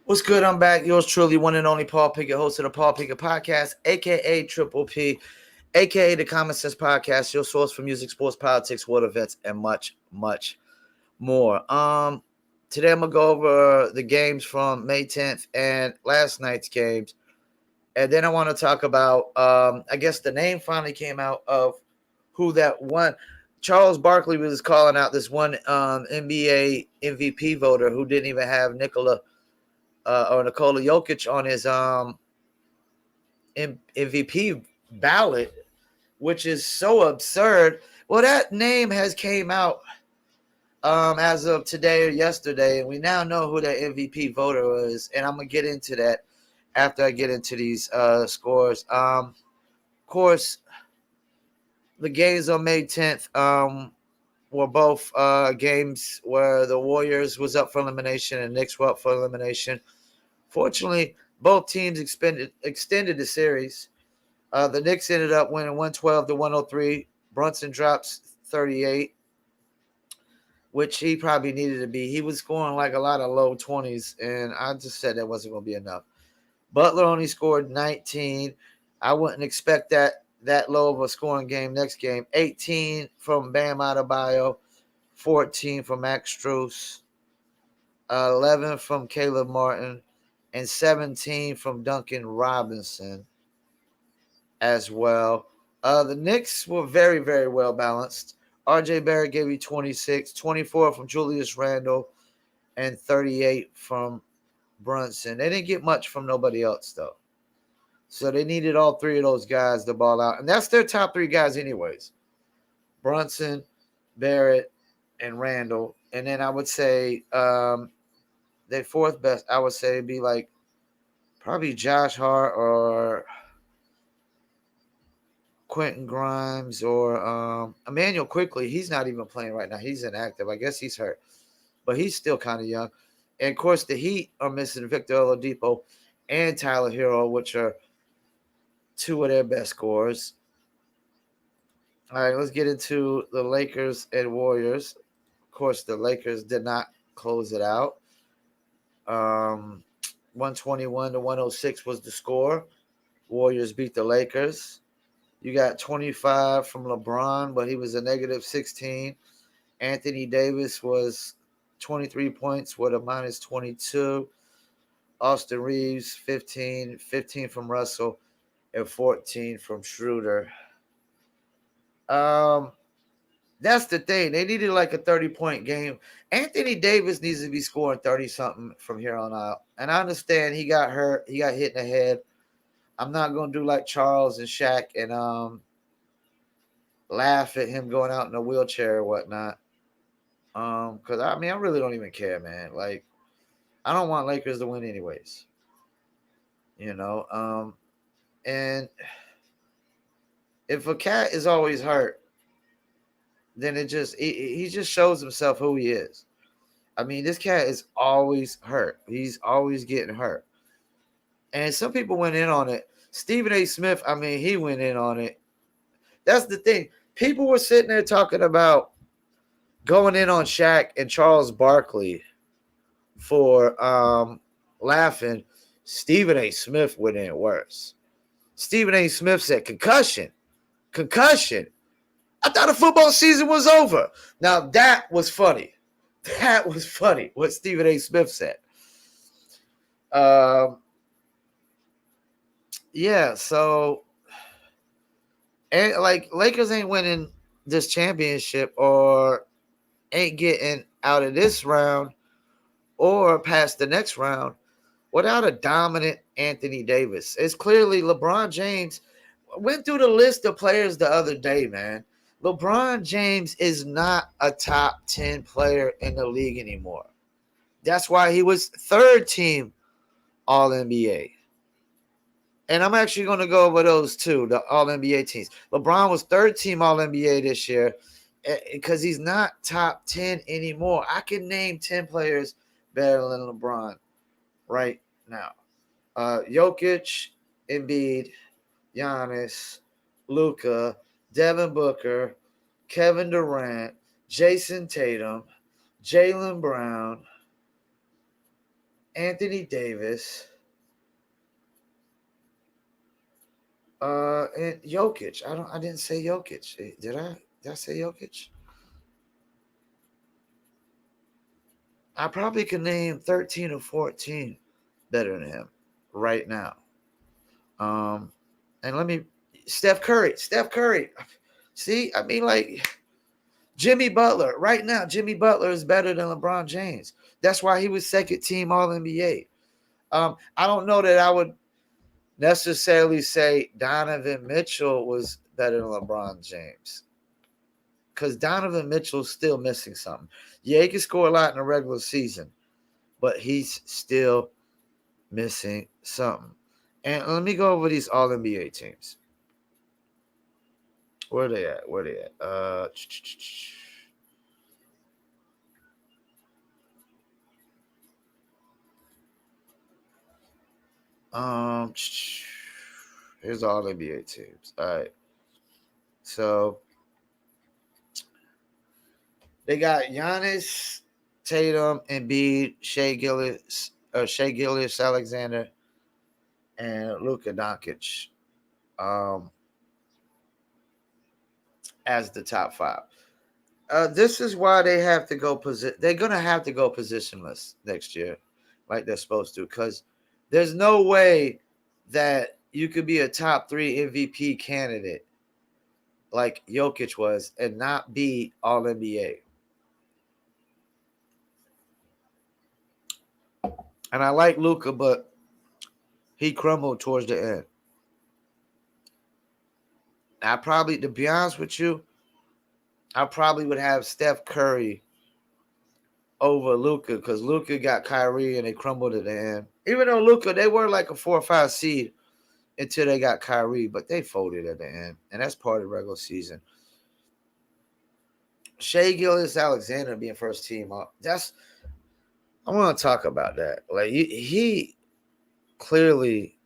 What's good? I'm back. Yours truly, one and only Paul Pickett, host of the Paul Pickett Podcast, aka Triple P, aka the Common Sense Podcast, your source for music, sports, politics, world events, and much, much more. Today I'm gonna go over the games from May 10th and last night's games, and then I want to talk about. I guess the name finally came out of who that won. Charles Barkley was calling out this one NBA MVP voter who didn't even have Nikola Jokic on his MVP ballot, which is so absurd. Well, that name has came out as of today or yesterday, and we now know who that MVP voter is, and I'm gonna get into that after I get into these scores. Of course, the games on May 10th were both games where the Warriors was up for elimination and Knicks were up for elimination. Fortunately, both teams extended the series. The Knicks ended up winning 112 to 103. Brunson drops 38, which he probably needed to be. He was scoring like a lot of low 20s, and I just said that wasn't going to be enough. Butler only scored 19. I wouldn't expect that low of a scoring game next game. 18 from Bam Adebayo, 14 from Max Strus, 11 from Caleb Martin, and 17 from Duncan Robinson as well. The Knicks were very, very well balanced. RJ Barrett gave you 26, 24 from Julius Randle, and 38 from Brunson. They didn't get much from nobody else, though. So they needed all three of those guys to ball out. And that's their top three guys, anyways: Brunson, Barrett, and Randle. And then I would say their fourth best, I would say, be like probably Josh Hart or Quentin Grimes or Emmanuel Quickly. He's not even playing right now. He's inactive. I guess he's hurt, but he's still kind of young. And of course, the Heat are missing Victor Oladipo and Tyler Hero, which are two of their best scorers. All right, let's get into the Lakers and Warriors. Of course, the Lakers did not close it out. 121 to 106 was the score. Warriors beat the Lakers. You got 25 from LeBron, but he was a negative 16. Anthony Davis was 23 points with a minus 22. Austin Reeves, 15. 15 from Russell and 14 from Schroeder. Um, that's the thing. They needed like a 30-point game. Anthony Davis needs to be scoring 30 something from here on out. And I understand he got hurt. He got hit in the head. I'm not gonna do like Charles and Shaq and laugh at him going out in a wheelchair or whatnot. Because I mean, I really don't even care, man. Like, I don't want Lakers to win anyways. You know. And if a cat is always hurt, then he just shows himself who he is. I mean, this cat is always hurt. He's always getting hurt. And some people went in on it. Stephen A. Smith, I mean, he went in on it. That's the thing. People were sitting there talking about going in on Shaq and Charles Barkley for laughing. Stephen A. Smith went in worse. Stephen A. Smith said concussion. Concussion. I thought the football season was over. Now that was funny. That was funny what Stephen A. Smith said. Um, yeah, so and like Lakers ain't winning this championship or ain't getting out of this round or past the next round without a dominant Anthony Davis. It's clearly LeBron James went through the list of players the other day, man. LeBron James is not a top 10 player in the league anymore. That's why he was third team All NBA. And I'm actually going to go over those two, the All NBA teams. LeBron was third team All NBA this year because he's not top 10 anymore. I can name 10 players better than LeBron right now. Jokic, Embiid, Giannis, Luka, Devin Booker, Kevin Durant, Jason Tatum, Jaylen Brown, Anthony Davis, and Jokic. I didn't say Jokic. Did I? Did I say Jokic? I probably could name 13 or 14 better than him right now. Um, and let me Steph Curry. Steph Curry. See, I mean, like Jimmy Butler. Right now, Jimmy Butler is better than LeBron James. That's why he was second team All NBA. I don't know that I would necessarily say Donovan Mitchell was better than LeBron James, because Donovan Mitchell's still missing something. Yeah, he can score a lot in the regular season, but he's still missing something. And let me go over these All NBA teams. Where they at? Where they at? Um, here's all NBA teams. All right, so they got Giannis, Tatum, Embiid, Shea Gillis Alexander, and Luka Doncic, um, as the top five. This is why they have to go They're gonna have to go positionless next year, like they're supposed to, because there's no way that you could be a top 3 MVP candidate like Jokic was and not be All NBA. And I like Luka, but he crumbled towards the end. I probably, to be honest with you, I probably would have Steph Curry over Luka, because Luka got Kyrie and they crumbled at the end. Even though Luka, they were like a 4 or 5 seed until they got Kyrie, but they folded at the end, and that's part of the regular season. Shea Gillis Alexander being first team up. I want to talk about that. Like he clearly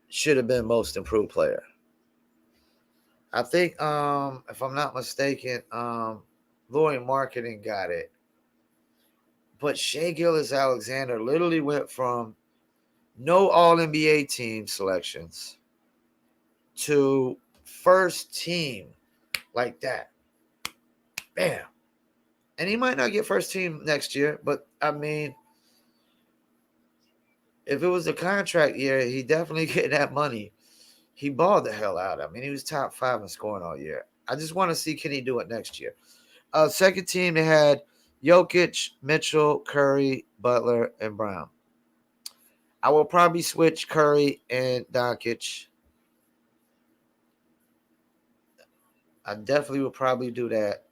should have been most improved player. I think, if I'm not mistaken, Lori Marketing got it. But Shea Gillis Alexander literally went from no All NBA team selections to first team like that. Bam. And he might not get first team next year, but I mean, if it was a contract year, he definitely get that money. He balled the hell out. I mean, he was top 5 in scoring all year. I just want to see, can he do it next year? Second team, they had Jokic, Mitchell, Curry, Butler, and Brown. I will probably switch Curry and Doncic. I definitely would probably do that.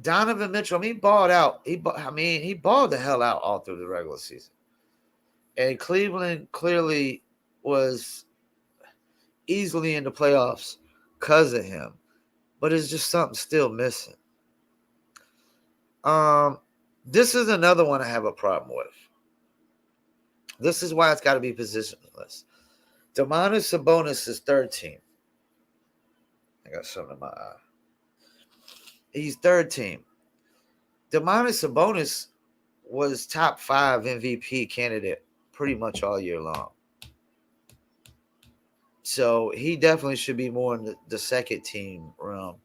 Donovan Mitchell, I mean, he balled out. He balled the hell out all through the regular season. And Cleveland clearly was easily in the playoffs because of him. But it's just something still missing. This is another one I have a problem with. This is why it's got to be positionless. Domantas Sabonis is third team. I got something in my eye. He's third team. Domantas Sabonis was top 5 MVP candidate pretty much all year long. So he definitely should be more in the second team realm.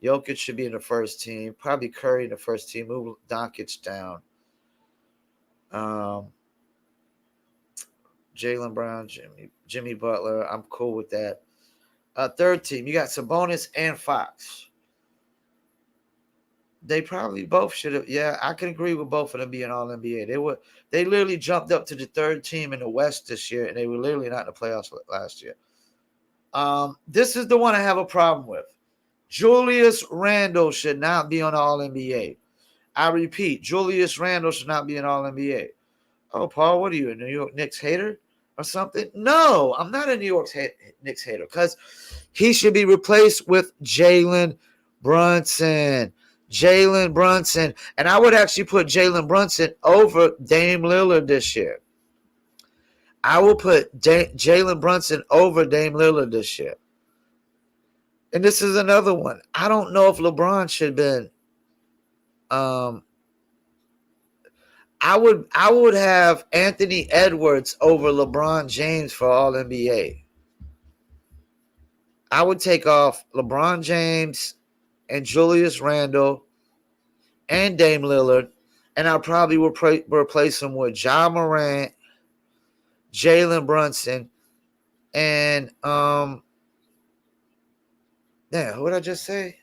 Jokic should be in the first team. Probably Curry in the first team. Move Doncic down. Jaylen Brown, Jimmy Butler. I'm cool with that. Third team, you got Sabonis and Fox. They probably both should have. Yeah, I can agree with both of them being All NBA. They literally jumped up to the third team in the West this year, and they were literally not in the playoffs last year. This is the one I have a problem with. Julius Randle should not be on All NBA. I repeat, Julius Randle should not be an All NBA. Oh, Paul, what are you, a New York Knicks hater or something? No, I'm not a New York Knicks hater, because he should be replaced with Jalen Brunson. Jalen Brunson. And I would actually put Jalen Brunson over Dame Lillard this year. I will put Jalen Brunson over Dame Lillard this year. And this is another one. I don't know if LeBron should have been I would have Anthony Edwards over LeBron James for All NBA. I would take off LeBron James and Julius Randle and Dame Lillard, and I probably would replace him with Ja Morant, Jalen Brunson, and who did I just say?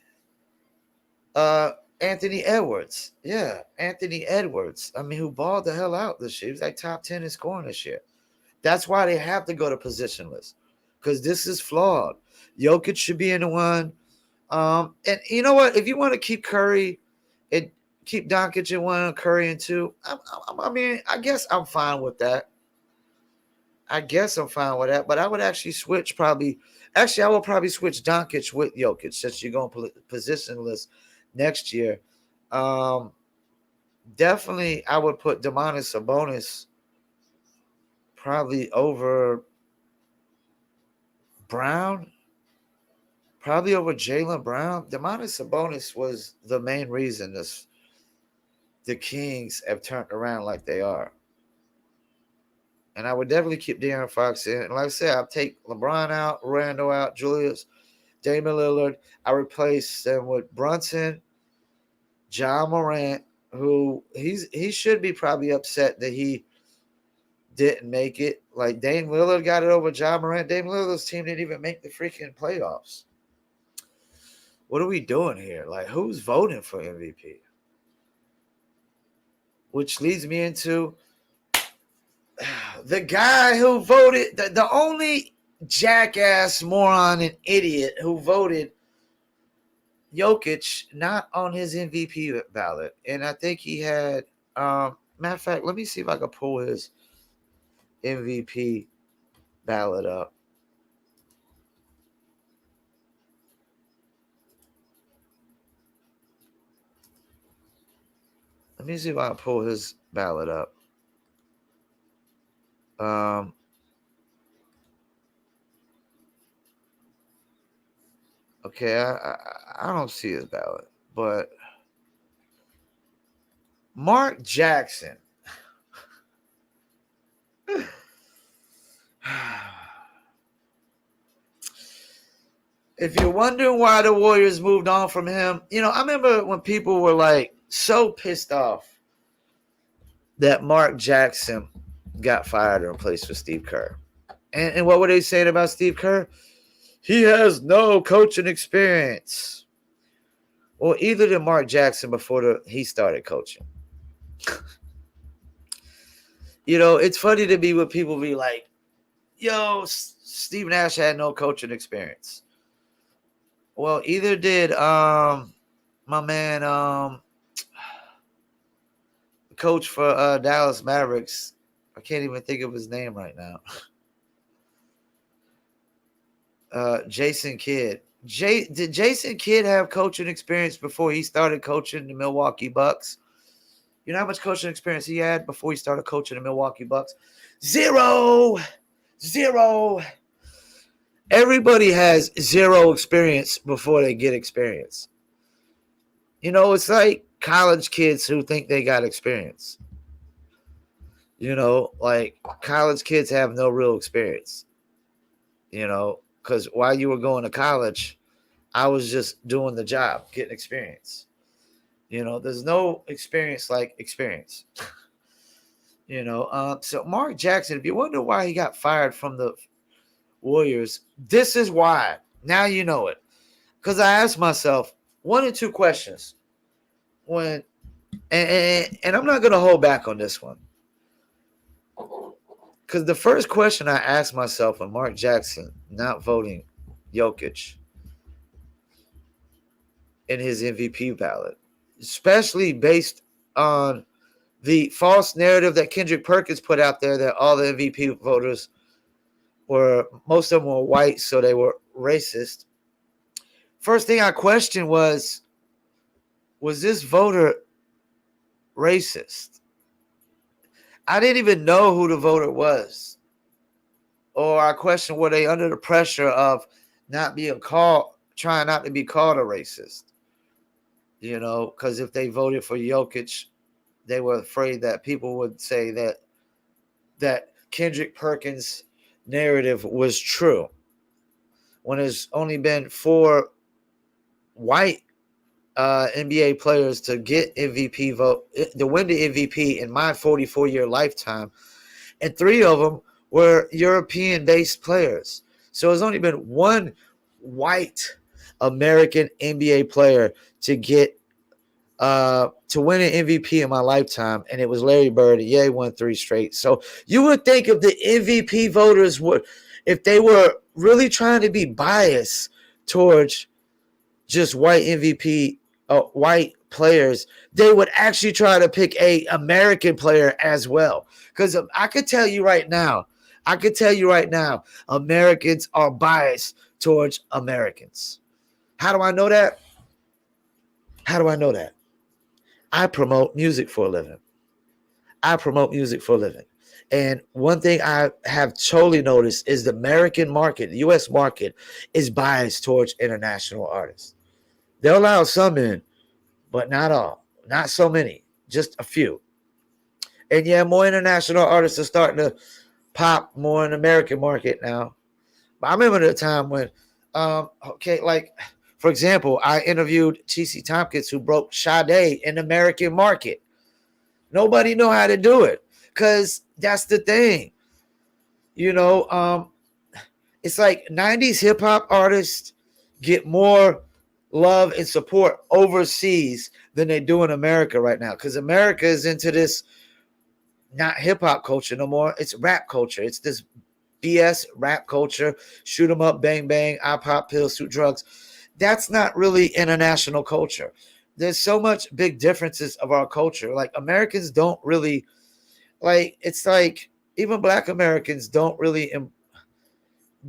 Uh, Anthony Edwards. Yeah, Anthony Edwards. I mean, who balled the hell out this year? He was like top 10 in scoring this year. That's why they have to go to positionless, because this is flawed. Jokic should be in the one. And you know what? If you want to keep Curry and keep Doncic in one, Curry in two, I mean, I guess I'm fine with that. But I would actually switch probably. Actually, I will probably switch Doncic with Jokic since you're going positionless next year. Um, Definitely, I would put Domantas Sabonis probably over Brown, probably over Jaylen Brown. Domantas Sabonis was the main reason the Kings have turned around like they are. And I would definitely keep De'Aaron Fox in. And like I said, I'll take LeBron out, Randall out, Julius, Damian Lillard. I replace them with Brunson, Ja Morant, who he should be probably upset that he didn't make it. Like Dame Lillard got it over Ja Morant. Dame Lillard's team didn't even make the freaking playoffs. What are we doing here? Like, who's voting for MVP? Which leads me into the guy who voted, the only jackass, moron, and idiot who voted Jokic not on his MVP ballot. And I think he had, matter of fact, let me see if I can pull his MVP ballot up. Let me see if I can pull his ballot up. Okay, I don't see his ballot, but Mark Jackson. If you're wondering why the Warriors moved on from him, I remember when people were like so pissed off that Mark Jackson got fired and replaced with Steve Kerr. And what were they saying about Steve Kerr? He has no coaching experience. Well, either did Mark Jackson before he started coaching. It's funny to me when people be like, yo, Steve Nash had no coaching experience. Well, either did my man coach for Dallas Mavericks. I can't even think of his name right now. Jason Kidd. Did Jason Kidd have coaching experience before he started coaching the Milwaukee Bucks? You know how much coaching experience he had before he started coaching the Milwaukee Bucks? Zero. Everybody has zero experience before they get experience. It's like college kids who think they got experience. Like college kids have no real experience. Because while you were going to college, I was just doing the job, getting experience. There's no experience like experience. So Mark Jackson, if you wonder why he got fired from the Warriors, this is why. Now you know it. Because I asked myself one or two questions and I'm not going to hold back on this one. Because the first question I asked myself when Mark Jackson not voting Jokic in his MVP ballot, especially based on the false narrative that Kendrick Perkins put out there that all the MVP voters most of them were white, so they were racist. First thing I questioned was this voter racist? I didn't even know who the voter was. Or I questioned, were they under the pressure of trying not to be called a racist? Because if they voted for Jokic, they were afraid that people would say that Kendrick Perkins' narrative was true when there's only been 4 white NBA players to get MVP vote to win the MVP in my 44-year lifetime, and 3 of them were European-based players. So it's only been one white American NBA player to get to win an MVP in my lifetime, and it was Larry Bird. Yeah, he won 3 straight. So you would think if the MVP voters would, if they were really trying to be biased towards just white players, they would actually try to pick a American player as well. Because I could tell you right now, Americans are biased towards Americans. How do I know that? How do I know that? I promote music for a living. And one thing I have totally noticed is the American market, the U.S. market, is biased towards international artists. They'll allow some in, but not all. Not so many, just a few. And yeah, more international artists are starting to pop more in the American market now. But I remember the time when, like, for example, I interviewed T.C. Tompkins, who broke Sade in the American market. Nobody know how to do it because that's the thing. It's like 90s hip hop artists get more love and support overseas than they do in America right now, because America is into this not hip hop culture no more. It's rap culture. It's this BS rap culture. Shoot 'em up, bang bang, I pop pills, shoot drugs. That's not really international culture. There's so much big differences of our culture. Like Americans don't really like. It's like even Black Americans don't really.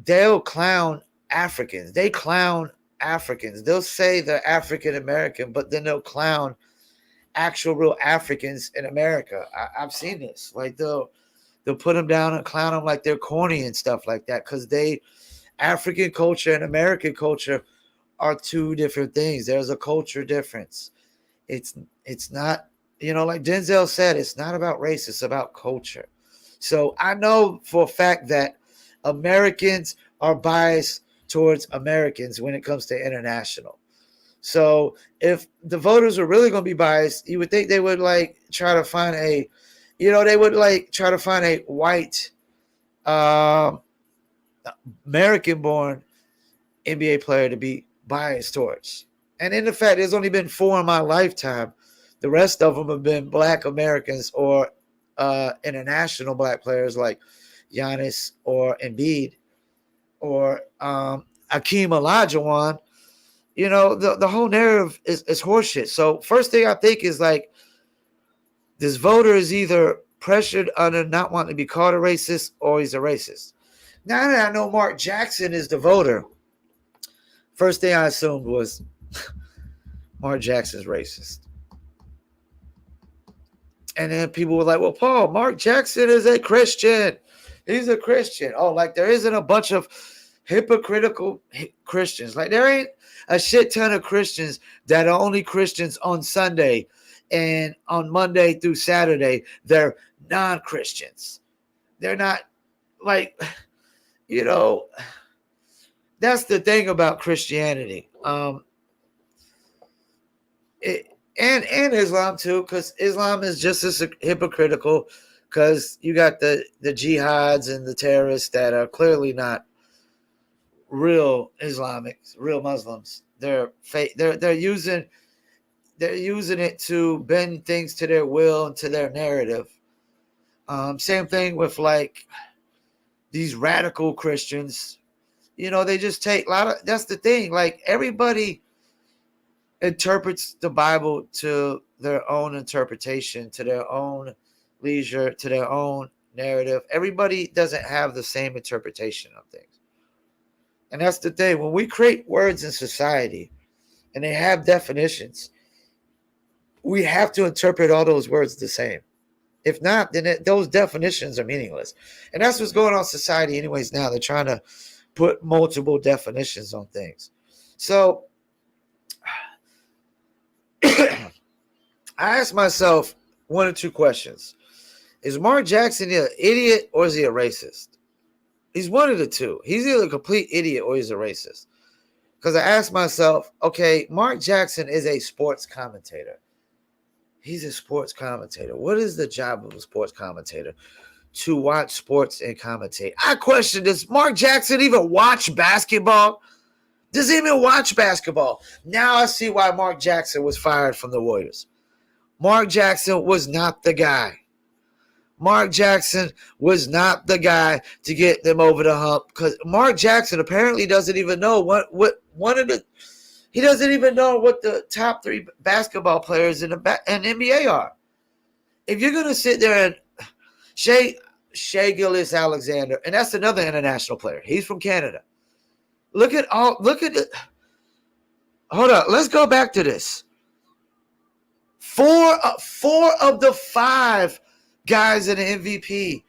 They'll clown Africans. They clown Africans. They'll say they're African American, but then they'll clown actual real Africans in America. I've seen this. Like they'll put them down and clown them like they're corny and stuff like that, because African culture and American culture are 2 different things. There's a culture difference. It's not, like Denzel said, it's not about race, it's about culture. So I know for a fact that Americans are biased towards Americans when it comes to international. So if the voters were really going to be biased, you would think they would try to find a white American born NBA player to be biased towards. And in fact, there's only been 4 in my lifetime. The rest of them have been Black Americans or international Black players like Giannis or Embiid or Akeem Olajuwon. The whole narrative is horseshit. So first thing I think is this voter is either pressured under not wanting to be called a racist or he's a racist. Now that I know Mark Jackson is the voter, first thing I assumed was Mark Jackson's racist. And then people were like, well, Paul, Mark Jackson is a Christian. He's a Christian. Oh, there isn't a bunch of hypocritical Christians. There ain't a shit ton of Christians that are only Christians on Sunday, and on Monday through Saturday, they're non-Christians. They're not that's the thing about Christianity. And Islam too, because Islam is just as hypocritical, because you got the jihads and the terrorists that are clearly not real Islamics, real Muslims. They're fake. They're using it to bend things to their will and to their narrative. Same thing with these radical Christians. They just take a lot of. That's the thing. Everybody interprets the Bible to their own interpretation, to their own leisure, to their own narrative. Everybody doesn't have the same interpretation of things. And that's the thing. When we create words in society and they have definitions, we have to interpret all those words the same. If not, then those definitions are meaningless. And that's what's going on in society anyways now. They're trying to put multiple definitions on things. So I asked myself one or two questions. Is Mark Jackson an idiot or is he a racist? He's one of the two. He's either a complete idiot or he's a racist. Because I asked myself, okay, Mark Jackson is a sports commentator. He's a sports commentator. What is the job of a sports commentator? To watch sports and commentate. I question, does Mark Jackson even watch basketball? Does he even watch basketball? Now I see why Mark Jackson was fired from the Warriors. Mark Jackson was not the guy. Mark Jackson was not the guy to get them over the hump, because Mark Jackson apparently doesn't even know he doesn't even know what the top three basketball players in NBA are. If you're gonna sit there and Shai Gilgeous-Alexander, and that's another international player. He's from Canada. Look at it. Hold on, let's go back to this. Four of the five guys in the MVP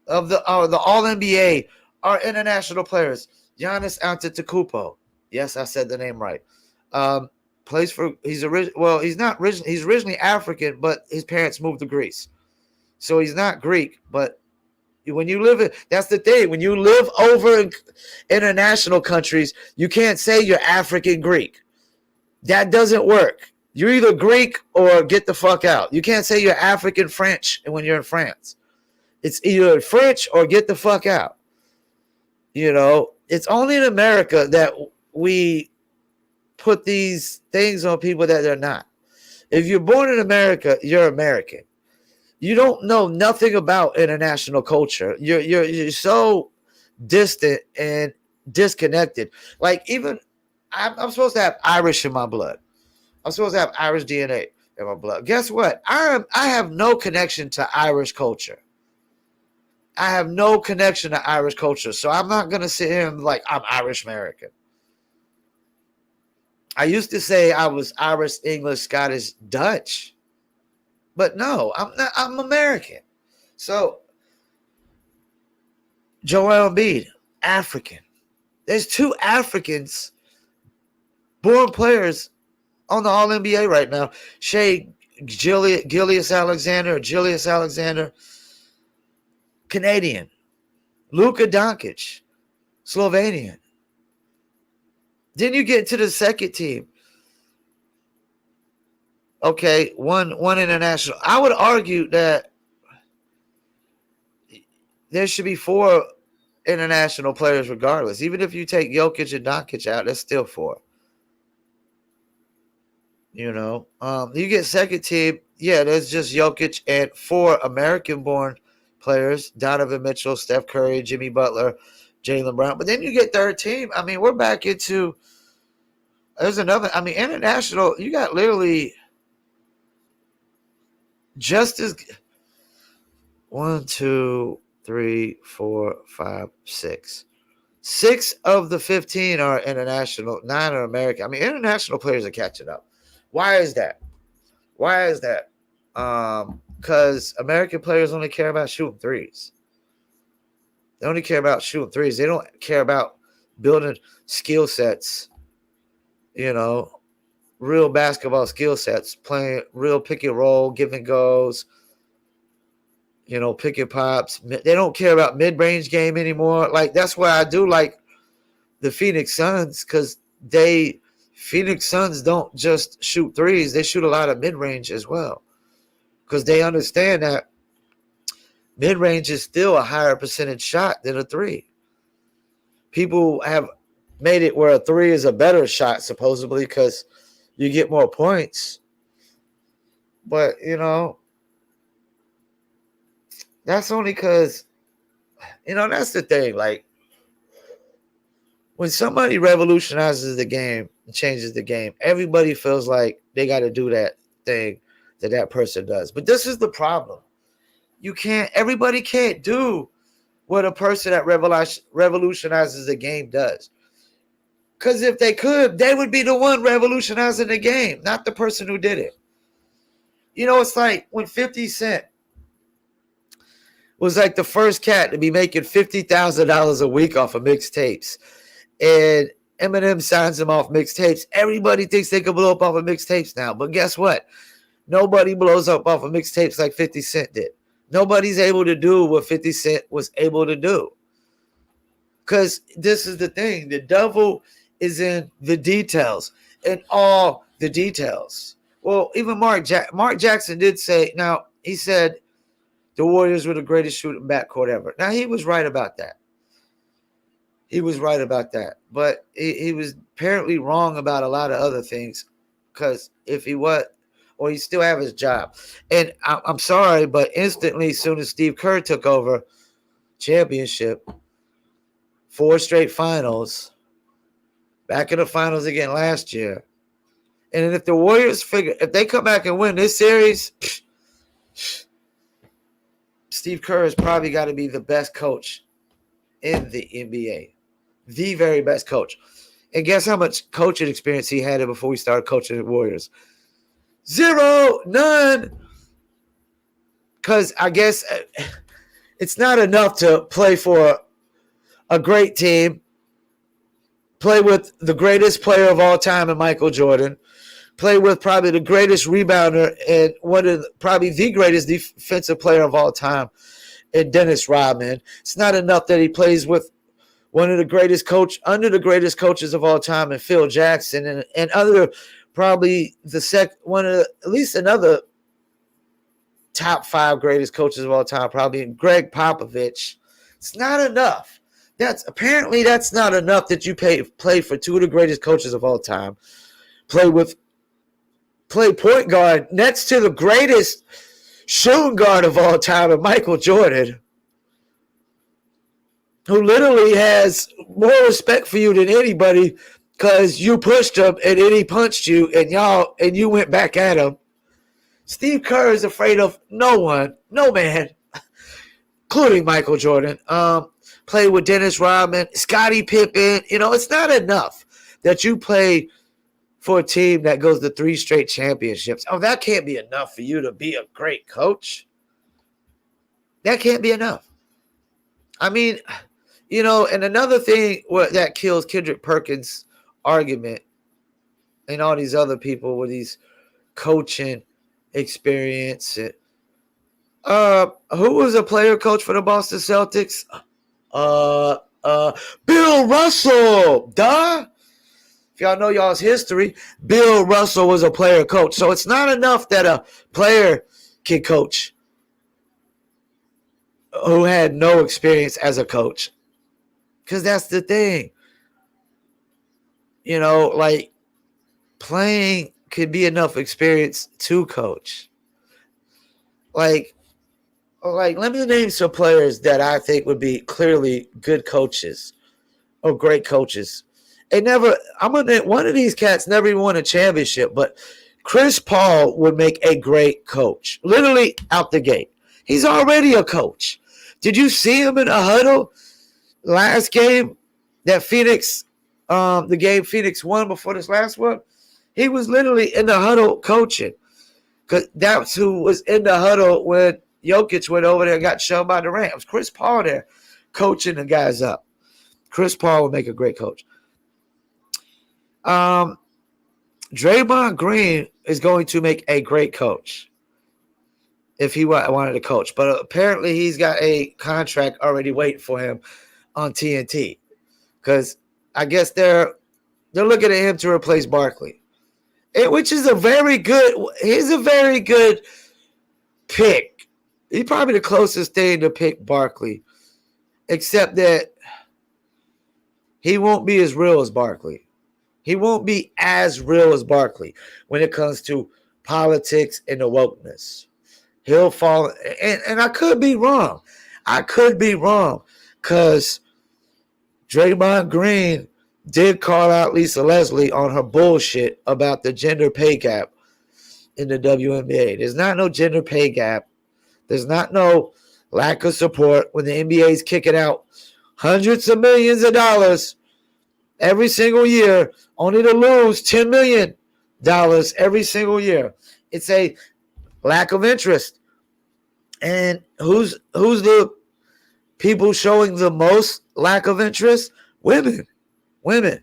of the All-NBA are international players. Giannis Antetokounmpo. Yes, I said the name right. Plays for he's originally African, but his parents moved to Greece. So he's not Greek, but when you live in, that's the thing. When you live over in international countries, you can't say you're African Greek. That doesn't work. You're either Greek or get the fuck out. You can't say you're African French when you're in France. It's either French or get the fuck out. You know, it's only in America that we put these things on people that they're not. If you're born in America, you're American. You don't know nothing about international culture. You're so distant and disconnected. Like, even I'm supposed to have Irish in my blood. I'm supposed to have Irish DNA in my blood. Guess what? I have no connection to Irish culture. I have no connection to Irish culture. So I'm not going to sit here and like, I'm Irish American. I used to say I was Irish, English, Scottish, Dutch. But no, I'm not, I'm American. So Joel Embiid, African. There's two Africans born players on the All-NBA right now. Shai Gilgeous-Alexander, Canadian. Luka Doncic, Slovenian. Then you get to the second team. Okay, one international. I would argue that there should be four international players regardless. Even if you take Jokic and Doncic out, that's still four. You know, you get second team. Yeah, there's just Jokic and four American-born players: Donovan Mitchell, Steph Curry, Jimmy Butler, Jaylen Brown. But then you get third team. I mean, we're back into. There's another. I mean, international. You got literally just as 1, 2, 3, 4, 5, 6. 6 of the 15 are international. 9 are American. I mean, international players are catching up. Why is that? Because American players only care about shooting threes. They only care about shooting threes. They don't care about building skill sets, you know, real basketball skill sets, playing real pick and roll, give and goes, you know, pick and pops. They don't care about mid-range game anymore. Like, that's why I do like the Phoenix Suns, because Phoenix Suns don't just shoot threes. They shoot a lot of mid-range as well, because they understand that mid-range is still a higher percentage shot than a three. People have made it where a three is a better shot, supposedly, because you get more points. But, you know, that's only because, you know, that's the thing. Like, when somebody revolutionizes the game and changes the game, everybody feels like they got to do that thing that person does. But this is the problem. Everybody can't do what a person that revolutionizes the game does. Because if they could, they would be the one revolutionizing the game, not the person who did it. You know, it's like when 50 Cent was like the first cat to be making $50,000 a week off of mixtapes. And Eminem signs him off mixtapes. Everybody thinks they can blow up off of mixtapes now. But guess what? Nobody blows up off of mixtapes like 50 Cent did. Nobody's able to do what 50 Cent was able to do. Because this is the thing. The devil is in the details. In all the details. Well, even Mark Jackson did say, now, he said the Warriors were the greatest shooting backcourt ever. Now, he was right about that. He was right about that. But he was apparently wrong about a lot of other things. Because if he was, or he still have his job. And I'm sorry, but instantly, as soon as Steve Kerr took over, championship, 4 straight finals, back in the finals again last year. And if the Warriors if they come back and win this series, Steve Kerr has probably got to be the best coach in the NBA. The very best coach. And guess how much coaching experience he had before we started coaching the Warriors? 0, none. Because I guess it's not enough to play for a great team, play with the greatest player of all time in Michael Jordan, play with probably the greatest rebounder and probably the greatest defensive player of all time in Dennis Rodman. At coaches of all time in Phil Jackson and other probably at least another top 5 greatest coaches of all time, probably Greg Popovich. It's not enough. That's not enough that you play for 2 of the greatest coaches of all time. Play point guard next to the greatest shooting guard of all time, Michael Jordan, who literally has more respect for you than anybody because you pushed him and then he punched you and you went back at him. Steve Kerr is afraid of no man, including Michael Jordan. Played with Dennis Rodman, Scottie Pippen. It's not enough that you play for a team that goes to 3 straight championships. Oh, that can't be enough for you to be a great coach. That can't be enough. I mean, and another thing that kills Kendrick Perkins' argument and all these other people with these coaching experience. Who was a player coach for the Boston Celtics? Bill Russell. Duh. If y'all know y'all's history, Bill Russell was a player coach. So it's not enough that a player can coach who had no experience as a coach. Because that's the thing. Like playing could be enough experience to coach. Like let me name some players that I think would be clearly good coaches or great coaches. One of these cats never even won a championship, but Chris Paul would make a great coach. Literally out the gate. He's already a coach. Did you see him in a huddle last game that the game Phoenix won before this last one? He was literally in the huddle coaching. Because that's who was in the huddle when Jokic went over there and got shoved by Durant. It was Chris Paul there coaching the guys up. Chris Paul would make a great coach. Draymond Green is going to make a great coach if he wanted to coach. But apparently he's got a contract already waiting for him on TNT. Because I guess they're looking at him to replace Barkley. Which is he's a very good pick. He's probably the closest thing to pick Barkley. Except that he won't be as real as Barkley. He won't be as real as Barkley when it comes to politics and the wokeness. He'll fall, and I could be wrong. Because Draymond Green did call out Lisa Leslie on her bullshit about the gender pay gap in the WNBA. There's not no gender pay gap. There's not no lack of support when the NBA is kicking out hundreds of millions of dollars every single year, only to lose $10 million every single year. It's a lack of interest. And who's the people showing the most lack of interest? Women. I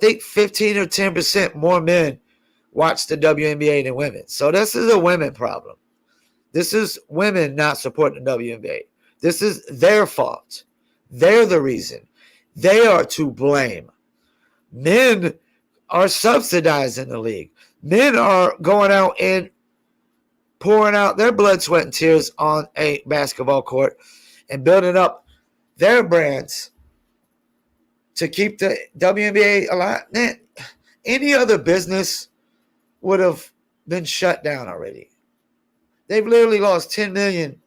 think 15 or 10% more men watch the WNBA than women. So this is a women problem. This is women not supporting the WNBA. This is their fault. They're the reason. They are to blame. Men are subsidizing the league. Men are going out and pouring out their blood, sweat, and tears on a basketball court and building up their brands to keep the WNBA alive. Man, any other business would have been shut down already. They've literally lost $10 million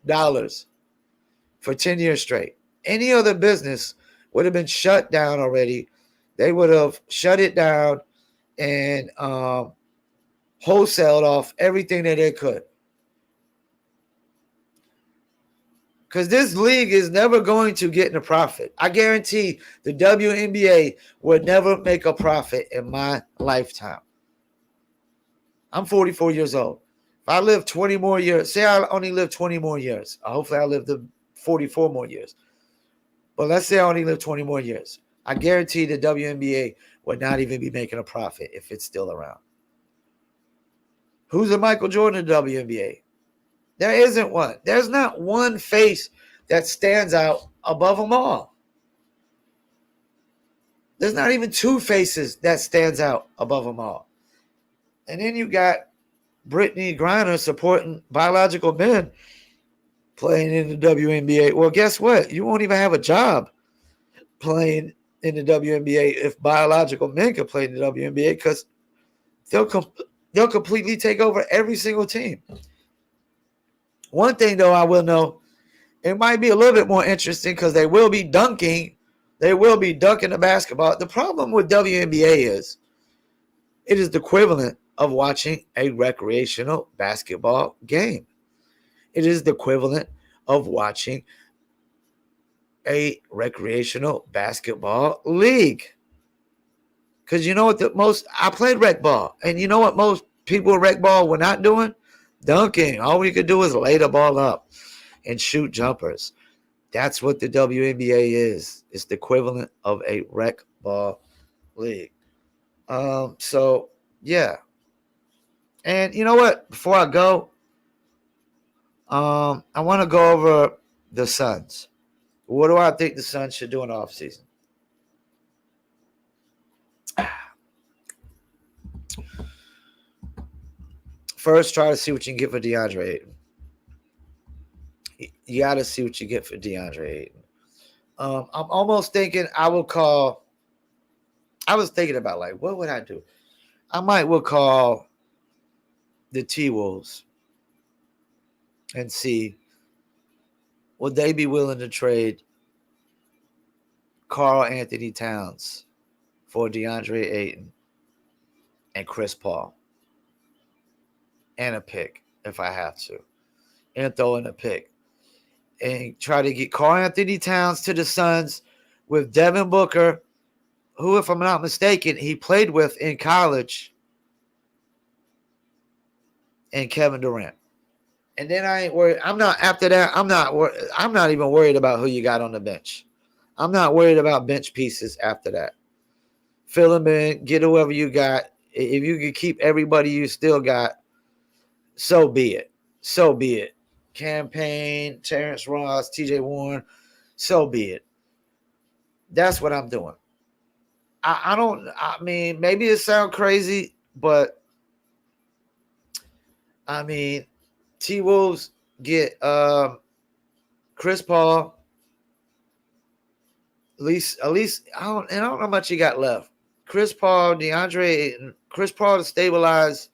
for 10 years straight. Any other business would have been shut down already. They would have shut it down and wholesaled off everything that they could. Because this league is never going to get in a profit. I guarantee the WNBA would never make a profit in my lifetime. I'm 44 years old. If I live 20 more years, say I only live 20 more years. Hopefully I live the 44 more years. But let's say I only live 20 more years. I guarantee the WNBA would not even be making a profit if it's still around. Who's the Michael Jordan of the WNBA? There isn't one. There's not one face that stands out above them all. There's not even two faces that stands out above them all. And then you got Brittany Griner supporting biological men playing in the WNBA. Well, guess what? You won't even have a job playing in the WNBA if biological men can play in the WNBA because they'll completely take over every single team. One thing, though, I will know, it might be a little bit more interesting because they will be dunking. They will be dunking the basketball. The problem with WNBA is it is the equivalent of watching a recreational basketball game. It is the equivalent of watching a recreational basketball league. Because you know what I played rec ball, and you know what most people at rec ball were not doing? Dunking. All we could do is lay the ball up and shoot jumpers. That's what the WNBA is. It's the equivalent of a rec ball league. So, yeah. And you know what? Before I go, I want to go over the Suns. What do I think the Suns should do in the offseason? First, try to see what you can get for DeAndre Ayton. You got to see what you get for DeAndre Ayton. I'm almost thinking I was thinking about, like, what would I do? I will call the T-Wolves and see, would they be willing to trade Karl Anthony Towns for DeAndre Ayton and Chris Paul? And a pick, if I have to. And throw in a pick. And try to get Karl Anthony Towns to the Suns with Devin Booker, who, if I'm not mistaken, he played with in college, and Kevin Durant. And then I ain't worried. I'm not even worried about who you got on the bench. I'm not worried about bench pieces after that. Fill them in, get whoever you got. If you can keep everybody you still got, so be it. So be it. Campaign, Terrence Ross, TJ Warren, so be it. That's what I'm doing. I mean, maybe it sounds crazy, but I mean, T-Wolves get Chris Paul. At least I don't know how much he got left. Chris Paul, DeAndre, and Chris Paul to stabilize,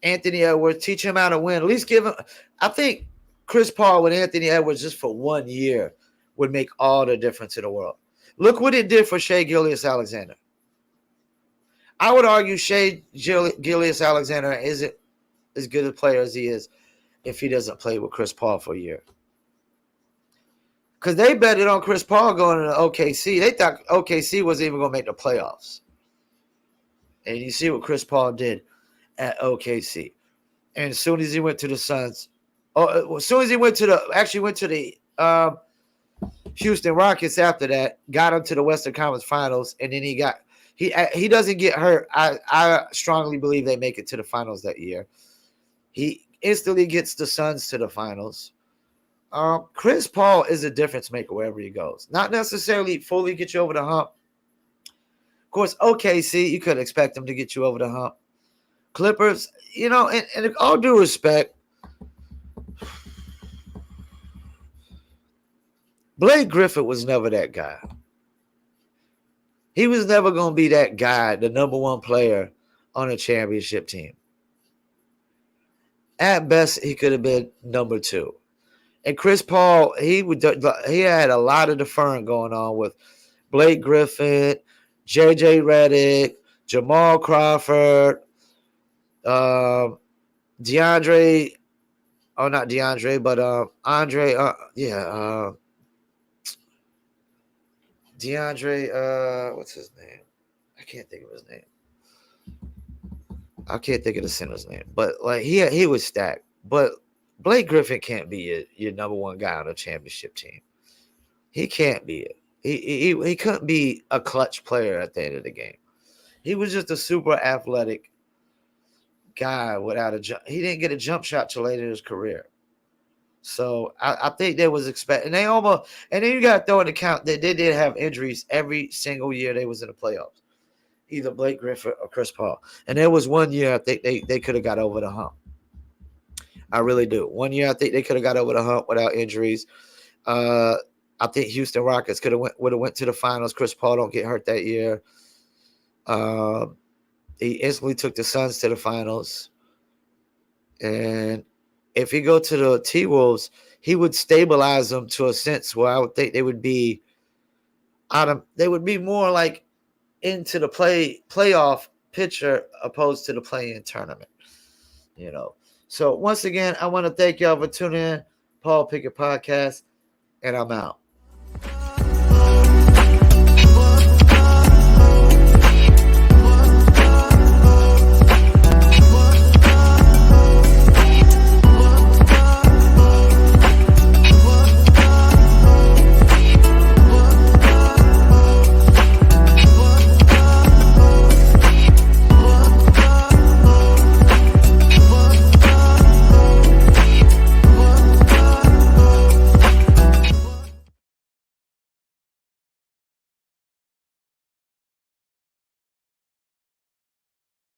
Anthony Edwards, teach him how to win. At least give him. I think Chris Paul with Anthony Edwards just for 1 year would make all the difference in the world. Look what it did for Shai Gilgeous-Alexander. I would argue Shai Gilgeous-Alexander isn't as good a player as he is if he doesn't play with Chris Paul for a year. Because they betted on Chris Paul going to OKC. They thought OKC wasn't even going to make the playoffs. And you see what Chris Paul did at OKC. And as soon as he went to the Suns, as soon as he went to the Houston Rockets after that, got him to the Western Conference Finals, and then He doesn't get hurt. I strongly believe they make it to the finals that year. He instantly gets the Suns to the finals. Chris Paul is a difference maker wherever he goes. Not necessarily fully get you over the hump. Of course, OKC, you could expect him to get you over the hump. Clippers, and all due respect, Blake Griffin was never that guy. He was never going to be that guy, the number one player on a championship team. At best, he could have been number two. And Chris Paul, he had a lot of deferring going on with Blake Griffin, JJ Redick, Jamal Crawford, DeAndre. Oh, not DeAndre, but Andre. DeAndre. What's his name? I can't think of his name. I can't think of the center's name, but like he was stacked. But Blake Griffin can't be your number one guy on a championship team. He can't be it. He couldn't be a clutch player at the end of the game. He was just a super athletic guy without a jump. He didn't get a jump shot till later in his career. So I think they was expecting. And then you got to throw in account that they did have injuries every single year they was in the playoffs. Either Blake Griffin or Chris Paul. And there was one year I think they could have got over the hump. I really do. One year I think they could have got over the hump without injuries. I think Houston Rockets would have went to the finals. Chris Paul don't get hurt that year. He instantly took the Suns to the finals. And if he go to the T-Wolves, he would stabilize them to a sense where I would think they would be more like into the playoff picture opposed to the play-in tournament. So once again, I want to thank y'all for tuning in. Paul Pickett Podcast, and I'm out.